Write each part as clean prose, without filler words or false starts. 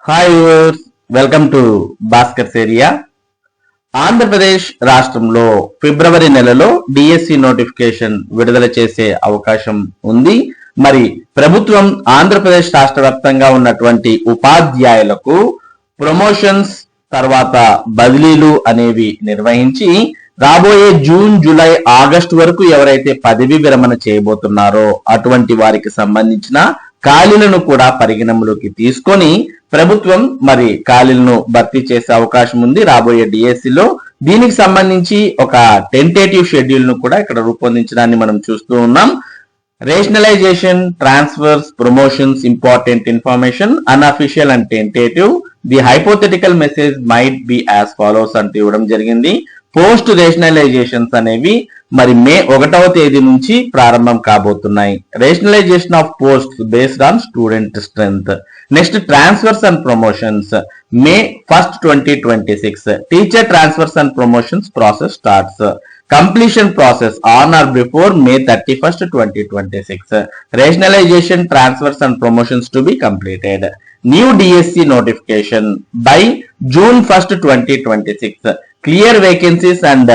Hi viewers, welcome to Bhaskar's area. Andhra Pradesh రాష్ట్రంలో ఫిబ్రవరి నెలలో DSC notification విడుదల చేసే అవకాశం ఉంది. మరి ప్రభుత్వం ఆంధ్రప్రదేశ్ రాష్ట్ర వ్యాప్తంగా ఉన్నటువంటి ఉపాధ్యాయులకు ప్రమోషన్స్ తర్వాత బదిలీలు అనేవి నిర్వహించి రాబోయే జూన్, జూలై, ఆగస్టు వరకు ఎవరైతే పదవీ విరమణ చేయబోతున్నారో అటువంటి వారికి సంబంధించిన ఖాళీలను కూడా పరిగణనలోకి తీసుకొని ప్రభుత్వం మరి ఖాళీలను భర్తీ చేసే అవకాశం ఉంది రాబోయే డిఎస్సిలో. దీనికి సంబంధించి ఒక టెంటేటివ్ షెడ్యూల్ ను కూడా ఇక్కడ రూపొందించడాన్ని మనం చూస్తూ ఉన్నాం. Rationalisation, transfers, promotions, important information, unofficial and tentative. The hypothetical message might be as follows అంటూ ఇవ్వడం జరిగింది. పోస్ట్ రేషనలైజేషన్స్ అనేవి మరి మే 1వ తేదీ నుంచి ప్రారంభం కాబోతున్నాయి. Rationalisation of posts based on student strength. Next transfers and promotions May 1st, 2026. Teacher transfers and promotions process starts. Completion process on or before May 31st, 2026. Rationalization, transfers and promotions to be completed. New DSC notification by June 1st, 2026. Clear vacancies and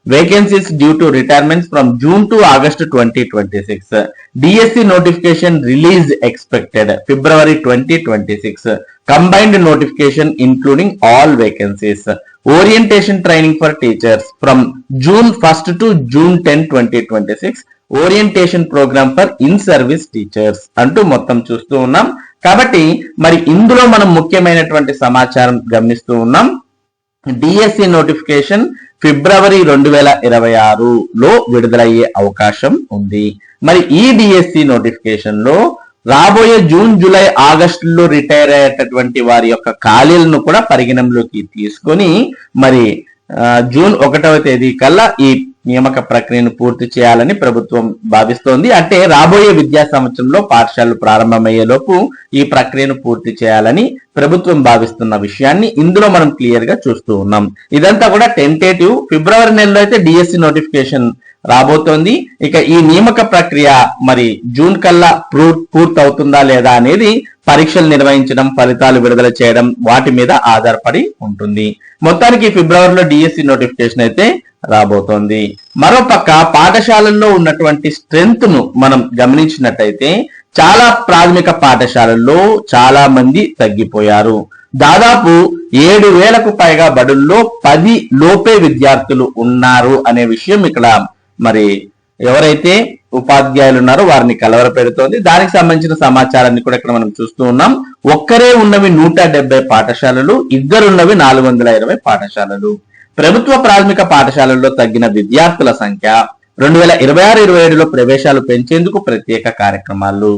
vacancies due to retirements from June to August 2026. DSC notification release expected February 2026. Combined notification including all vacancies. Orientation training for teachers from June 1st to June 10, 2026. Orientation programme for in service teachers అంటూ మొత్తం చూస్తూ ఉన్నాం. కాబట్టి మరి ఇందులో మనం ముఖ్యమైనటువంటి సమాచారం గమనిస్తూ ఉన్నాం. డిఎస్సి నోటిఫికేషన్ ఫిబ్రవరి 2026లో విడుదలయ్యే అవకాశం ఉంది. మరి ఈ డిఎస్సి నోటిఫికేషన్ లో రాబోయే జూన్, జూలై, ఆగస్టులో రిటైర్ అయ్యేటటువంటి వారి యొక్క ఖాళీలను కూడా పరిగణనలోకి తీసుకొని మరి జూన్ 1వ తేదీ కల్లా ఈ నియామక ప్రక్రియను పూర్తి చేయాలని ప్రభుత్వం భావిస్తోంది. అంటే రాబోయే విద్యా సంవత్సరంలో పాఠశాలలు ప్రారంభమయ్యేలోపు ఈ ప్రక్రియను పూర్తి చేయాలని ప్రభుత్వం భావిస్తున్న విషయాన్ని ఇందులో మనం క్లియర్ గా చూస్తూ ఉన్నాం. ఇదంతా కూడా టెంటేటివ్. ఫిబ్రవరి నెలలో అయితే డిఎస్సి నోటిఫికేషన్ రాబోతోంది. ఇక ఈ నియామక ప్రక్రియ మరి జూన్ కల్లా పూర్తవుతుందా లేదా అనేది పరీక్షలు నిర్వహించడం, ఫలితాలు విడుదల చేయడం వాటి మీద ఆధారపడి ఉంటుంది. మొత్తానికి ఫిబ్రవరిలో డిఎస్సి నోటిఫికేషన్ అయితే రాబోతోంది. మరోపక్క పాఠశాలల్లో ఉన్నటువంటి స్ట్రెంగ్త్ ను మనం గమనించినట్టయితే చాలా ప్రాథమిక పాఠశాలల్లో చాలా మంది తగ్గిపోయారు. దాదాపు 7,000కు పైగా బడుల్లో 10 లోపే విద్యార్థులు ఉన్నారు అనే విషయం ఇక్కడ మరి ఎవరైతే ఉపాధ్యాయులు ఉన్నారో వారిని కలవరపెడుతోంది. దానికి సంబంధించిన సమాచారాన్ని కూడా ఇక్కడ మనం చూస్తూ ఉన్నాం. ఒక్కరే ఉన్నవి 170 పాఠశాలలు, ఇద్దరున్నవి 420 పాఠశాలలు. ప్రభుత్వ ప్రాథమిక పాఠశాలల్లో తగ్గిన విద్యార్థుల సంఖ్య 2026-27లో ప్రవేశాలు పెంచేందుకు ప్రత్యేక కార్యక్రమాలు.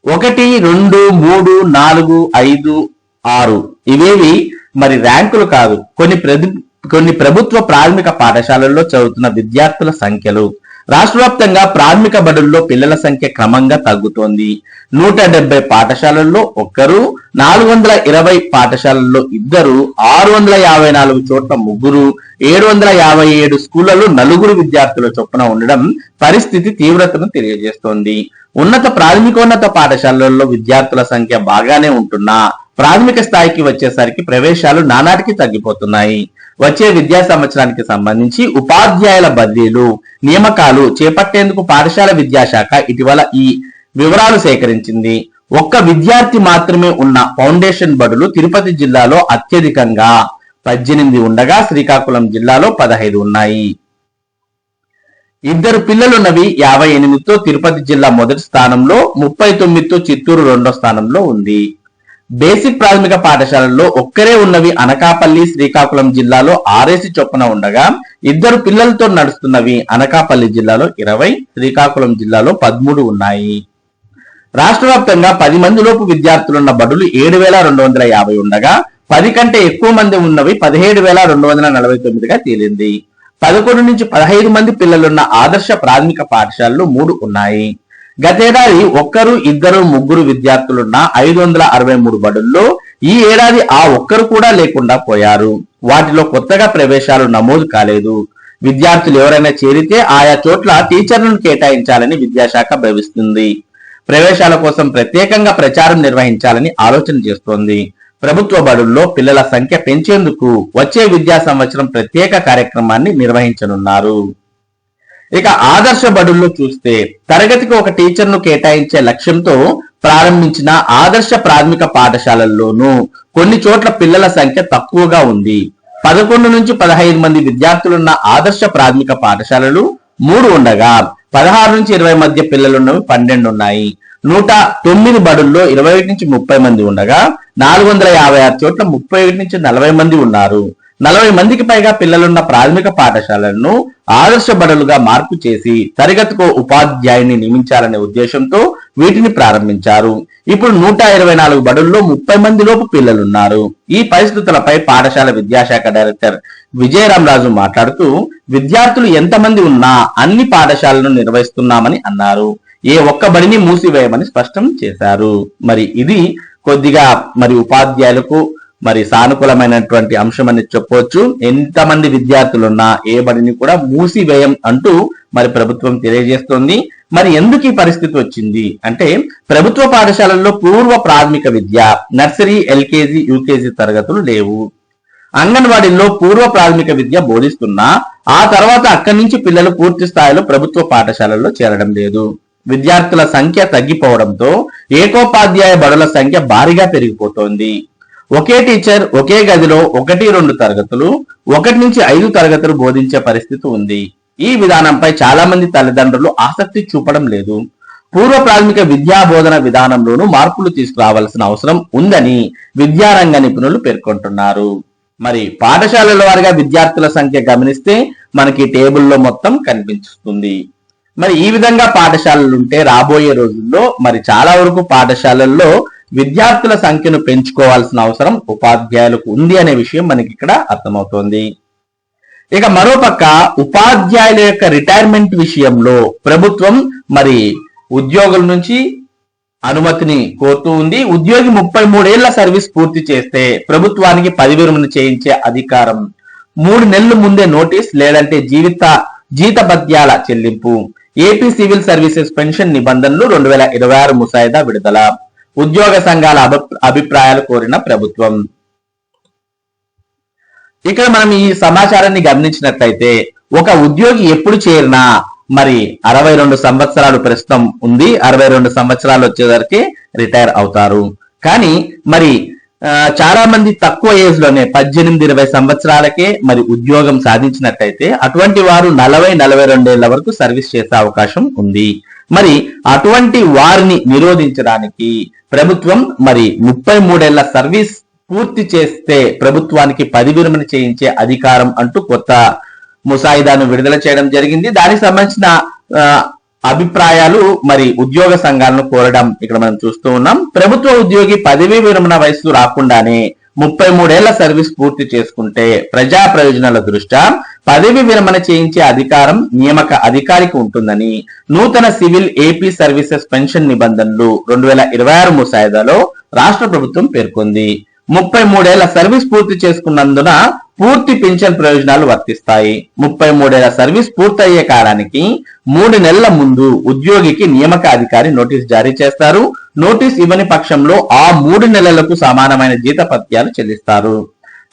1, 2, 3, 4, 5, 6 ఇవేవి మరి ర్యాంకులు కాదు. కొన్ని ప్రభుత్వ ప్రాథమిక పాఠశాలల్లో చదువుతున్న విద్యార్థుల సంఖ్యలు. రాష్ట్ర వ్యాప్తంగా ప్రాథమిక బడుల్లో పిల్లల సంఖ్య క్రమంగా తగ్గుతోంది. 170 పాఠశాలల్లో ఒక్కరు, 420 పాఠశాలల్లో ఇద్దరు, 654 చోట్ల ముగ్గురు, 757 స్కూళ్లలో 4 విద్యార్థుల చొప్పున ఉండడం పరిస్థితి తీవ్రతను తెలియజేస్తోంది. ఉన్నత ప్రాథమికోన్నత పాఠశాలల్లో విద్యార్థుల సంఖ్య బాగానే ఉంటున్నా ప్రాథమిక స్థాయికి వచ్చేసరికి ప్రవేశాలు నానాటికి తగ్గిపోతున్నాయి. వచ్చే విద్యా సంవత్సరానికి సంబంధించి ఉపాధ్యాయుల బదిలీలు, నియామకాలు చేపట్టేందుకు పాఠశాల విద్యాశాఖ ఇటీవల ఈ వివరాలు సేకరించింది. ఒక్క విద్యార్థి మాత్రమే ఉన్న ఫౌండేషన్ బడులు తిరుపతి జిల్లాలో అత్యధికంగా 18 ఉండగా శ్రీకాకుళం జిల్లాలో 15 ఉన్నాయి. ఇద్దరు పిల్లలున్నవి 58తో తిరుపతి జిల్లా మొదటి స్థానంలో, 39తో చిత్తూరు 2వ స్థానంలో ఉంది. బేసిక్ ప్రాథమిక పాఠశాలల్లో ఒక్కరే ఉన్నవి అనకాపల్లి, శ్రీకాకుళం జిల్లాలో 6 చొప్పున ఉండగా ఇద్దరు పిల్లలతో నడుస్తున్నవి అనకాపల్లి జిల్లాలో 20, శ్రీకాకుళం జిల్లాలో 13 ఉన్నాయి. రాష్ట్ర వ్యాప్తంగా 10 మంది లోపు విద్యార్థులున్న బడులు 7,250 ఉండగా 10 కంటే ఎక్కువ మంది ఉన్నవి 17,249గా తేలింది. 11 నుంచి 15 మంది పిల్లలున్న ఆదర్శ ప్రాథమిక పాఠశాలలు 3 ఉన్నాయి. గతేడాది ఒక్కరు, ఇద్దరు, ముగ్గురు విద్యార్థులున్న 563 బడుల్లో ఈ ఏడాది ఆ ఒక్కరు కూడా లేకుండా పోయారు. వాటిలో కొత్తగా ప్రవేశాలు నమోదు కాలేదు. విద్యార్థులు ఎవరైనా చేరితే ఆయా చోట్ల టీచర్లను కేటాయించాలని విద్యాశాఖ భావిస్తుంది. ప్రవేశాల కోసం ప్రత్యేకంగా ప్రచారం నిర్వహించాలని ఆలోచన చేస్తోంది. ప్రభుత్వ బడుల్లో పిల్లల సంఖ్య పెంచేందుకు వచ్చే విద్యా సంవత్సరం ప్రత్యేక కార్యక్రమాన్ని నిర్వహించనున్నారు. ఇక ఆదర్శ బడుల్లో చూస్తే తరగతికి ఒక టీచర్ను కేటాయించే లక్ష్యంతో ప్రారంభించిన ఆదర్శ ప్రాథమిక పాఠశాలల్లోనూ కొన్ని చోట్ల పిల్లల సంఖ్య తక్కువగా ఉంది. 11 నుంచి 15 మంది విద్యార్థులున్న ఆదర్శ ప్రాథమిక పాఠశాలలు 3 ఉండగా 16 నుంచి 20 మధ్య పిల్లలున్నవి 12 ఉన్నాయి. 109 బడుల్లో 21 నుంచి 30 మంది ఉండగా 456 చోట్ల 31 నుంచి 40 మంది ఉన్నారు. 40 మందికి పైగా పిల్లలున్న ప్రాథమిక పాఠశాలలను ఆదర్శ బడులుగా మార్పు చేసి తరగతికో ఉపాధ్యాయుని నియమించాలనే ఉద్దేశంతో వీటిని ప్రారంభించారు. ఇప్పుడు 124 బడుల్లో 30 మంది లోపు పిల్లలున్నారు. ఈ పరిస్థితులపై పాఠశాల విద్యాశాఖ డైరెక్టర్ విజయరామరాజు మాట్లాడుతూ విద్యార్థులు ఎంతమంది ఉన్నా అన్ని పాఠశాలను నిర్వహిస్తున్నామని అన్నారు. ఏ ఒక్క బడిని మూసివేయమని స్పష్టం చేశారు. మరి ఇది కొద్దిగా ఉపాధ్యాయులకు సానుకూలమైనటువంటి అంశం అని చెప్పవచ్చు. ఎంతమంది విద్యార్థులున్నా ఏ బడిని కూడా మూసివేయం అంటూ ప్రభుత్వం తెలియజేస్తోంది. మరి ఎందుకు ఈ పరిస్థితి వచ్చింది అంటే ప్రభుత్వ పాఠశాలల్లో పూర్వ ప్రాథమిక విద్య నర్సరీ, ఎల్కేజీ, యూకేజీ తరగతులు లేవు. అంగన్వాడీల్లో పూర్వ ప్రాథమిక విద్య బోధిస్తున్నా ఆ తర్వాత అక్కడి నుంచి పిల్లలు పూర్తి స్థాయిలో ప్రభుత్వ పాఠశాలల్లో చేరడం లేదు. విద్యార్థుల సంఖ్య తగ్గిపోవడంతో ఏకోపాధ్యాయ బడుల సంఖ్య భారీగా పెరిగిపోతోంది. ఒకే టీచర్ ఒకే గదిలో 1-2 తరగతులు, 1 నుంచి 5 తరగతులు బోధించే పరిస్థితి ఉంది. ఈ విధానంపై చాలా మంది తల్లిదండ్రులు ఆసక్తి చూపడం లేదు. పూర్వ ప్రాథమిక విద్యా బోధన విధానంలోనూ మార్పులు తీసుకురావాల్సిన అవసరం ఉందని విద్యారంగ నిపుణులు పేర్కొంటున్నారు. మరి పాఠశాలల వారిగా విద్యార్థుల సంఖ్య గమనిస్తే మనకి టేబుల్లో మొత్తం కనిపిస్తుంది. మరి ఈ విధంగా పాఠశాలలుంటే రాబోయే రోజుల్లో చాలా వరకు పాఠశాలల్లో విద్యార్థుల సంఖ్యను పెంచుకోవాల్సిన అవసరం ఉపాధ్యాయులకు ఉంది అనే విషయం మనకి ఇక్కడ అర్థమవుతోంది. ఇక మరోపక్క ఉపాధ్యాయుల యొక్క రిటైర్మెంట్ విషయంలో ప్రభుత్వం ఉద్యోగుల నుంచి అనుమతిని కోరుతూ ఉంది. ఉద్యోగి 33 ఏళ్ల సర్వీస్ పూర్తి చేస్తే ప్రభుత్వానికి పదవి విరమణ చేయించే అధికారం, 3 నెలల ముందే నోటీస్ లేదంటే జీతభత్యాల చెల్లింపు, ఏపీ సివిల్ సర్వీసెస్ పెన్షన్ నిబంధనలు 2026 ముసాయిదా విడుదల, ఉద్యోగ సంఘాల అభిప్రాయాలు కోరిన ప్రభుత్వం. ఇక్కడ మనం ఈ సమాచారాన్ని గమనించినట్లయితే ఒక ఉద్యోగి ఎప్పుడు చేరినా 62 సంవత్సరాలు ప్రస్తుతం ఉంది. 62 సంవత్సరాలు వచ్చేసరికి రిటైర్ అవుతారు. కానీ చాలా మంది తక్కువ ఏజ్ లోనే 18-20 సంవత్సరాలకే ఉద్యోగం సాధించినట్లయితే అటువంటి వారు 40-42 ఏళ్ల వరకు సర్వీస్ చేసే అవకాశం ఉంది. అటువంటి వారిని నిరోధించడానికి ప్రభుత్వం 33 ఏళ్ల సర్వీస్ పూర్తి చేస్తే ప్రభుత్వానికి పదవి విరమణ చేయించే అధికారం అంటూ కొత్త ముసాయిదాను విడుదల చేయడం జరిగింది. దానికి సంబంధించిన అభిప్రాయాలు ఉద్యోగ సంఘాలను కోరడం ఇక్కడ మనం చూస్తూ ఉన్నాం. ప్రభుత్వ ఉద్యోగి పదవీ విరమణ వయసు రాకుండానే 33 ఏళ్ల సర్వీస్ పూర్తి చేసుకుంటే ప్రజా ప్రయోజనాల దృష్ట్యా పదవి విరమణ చేయించే అధికారం నియామక అధికారికి ఉంటుందని నూతన సివిల్ ఏపీ సర్వీసెస్ పెన్షన్ నిబంధనలు 2026 ముసాయిదాలో రాష్ట్ర ప్రభుత్వం పేర్కొంది. 33 ఏళ్ల సర్వీస్ పూర్తి చేసుకున్నందున పూర్తి పింఛన్ ప్రయోజనాలు వర్తిస్తాయి. 33 ఏళ్ల సర్వీస్ పూర్తయ్యే కాలానికి 3 నెలల ముందు ఉద్యోగికి నియామక అధికారి నోటీస్ జారీ చేస్తారు. నోటీస్ ఇవ్వని పక్షంలో ఆ 3 నెలలకు సమానమైన జీతభత్యాలు చెల్లిస్తారు.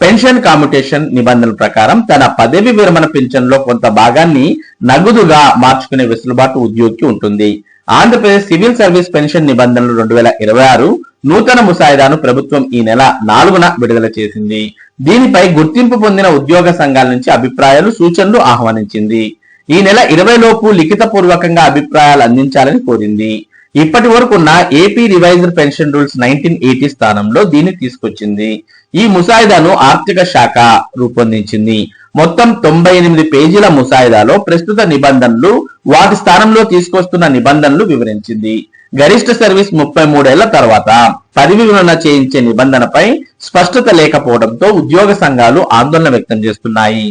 పెన్షన్ కామ్యుటేషన్ నిబంధనల ప్రకారం తన పదవి విరమణ పింఛన్లో కొంత భాగాన్ని నగదుగా మార్చుకునే వెసులుబాటు ఉద్యోగికి ఉంటుంది. ఆంధ్రప్రదేశ్ సివిల్ సర్వీస్ పెన్షన్ నిబంధనలు 2026 నూతన ముసాయిదాను ప్రభుత్వం ఈ నెల 4న విడుదల చేసింది. దీనిపై గుర్తింపు పొందిన ఉద్యోగ సంఘాల నుంచి అభిప్రాయాలు, సూచనలు ఆహ్వానించింది. ఈ నెల 20 లోపు లిఖిత పూర్వకంగా అభిప్రాయాలు అందించాలని కోరింది. ఇప్పటి వరకున్న ఏపీ రివైజ్డ్ పెన్షన్ రూల్స్ 1980 స్థానంలో దీన్ని తీసుకొచ్చింది. ఈ ముసాయిదాను ఆర్థిక శాఖ రూపొందించింది. మొత్తం 98 పేజీల ముసాయిదాలో ప్రస్తుత నిబంధనలు, వాటి స్థానంలో తీసుకొస్తున్న నిబంధనలు వివరించింది. గరిష్ట సర్వీస్ 33 ఏళ్ల తర్వాత పదవి విరమణ చేయించే నిబంధనపై స్పష్టత లేకపోవడంతో ఉద్యోగ సంఘాలు ఆందోళన వ్యక్తం చేస్తున్నాయి.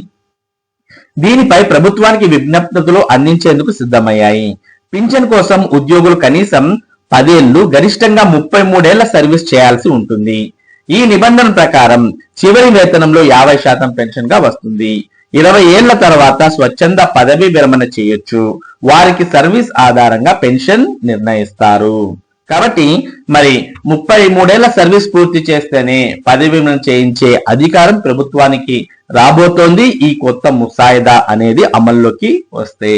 దీనిపై ప్రభుత్వానికి విజ్ఞప్తులు అందించేందుకు సిద్ధమయ్యాయి. పింఛన్ కోసం ఉద్యోగులు కనీసం 10 ఏళ్లు, గరిష్టంగా 33 ఏళ్ల సర్వీస్ చేయాల్సి ఉంటుంది. ఈ నిబంధన ప్రకారం చివరి వేతనంలో 50% పెన్షన్ గా వస్తుంది. 20 ఏళ్ల తర్వాత స్వచ్ఛంద పదవి విరమణ చేయొచ్చు. వారికి సర్వీస్ ఆధారంగా పెన్షన్ నిర్ణయిస్తారు. కాబట్టి మరి 33 ఏళ్ల సర్వీస్ పూర్తి చేస్తేనే పదవి విరమణ చేయించే అధికారం ప్రభుత్వానికి రాబోతోంది ఈ కొత్త ముసాయిదా అనేది అమల్లోకి వస్తే.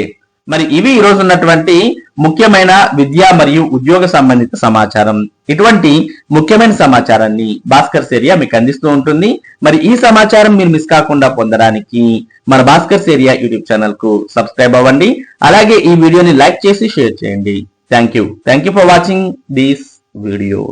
మరి ఇవి ఈ రోజు ఉన్నటువంటి ముఖ్యమైన విద్యా మరియు ఉద్యోగ సంబంధిత సమాచారం. ఇటువంటి ముఖ్యమైన సమాచారాన్ని భాస్కర్ సేరియా మీకు అందిస్తూ ఉంటుంది. మరి ఈ సమాచారం మీరు మిస్ కాకుండా పొందడానికి మన భాస్కర్ సేరియా యూట్యూబ్ ఛానల్ కు సబ్స్క్రైబ్ అవ్వండి. అలాగే ఈ వీడియోని లైక్ చేసి షేర్ చేయండి. Thank you for watching this video.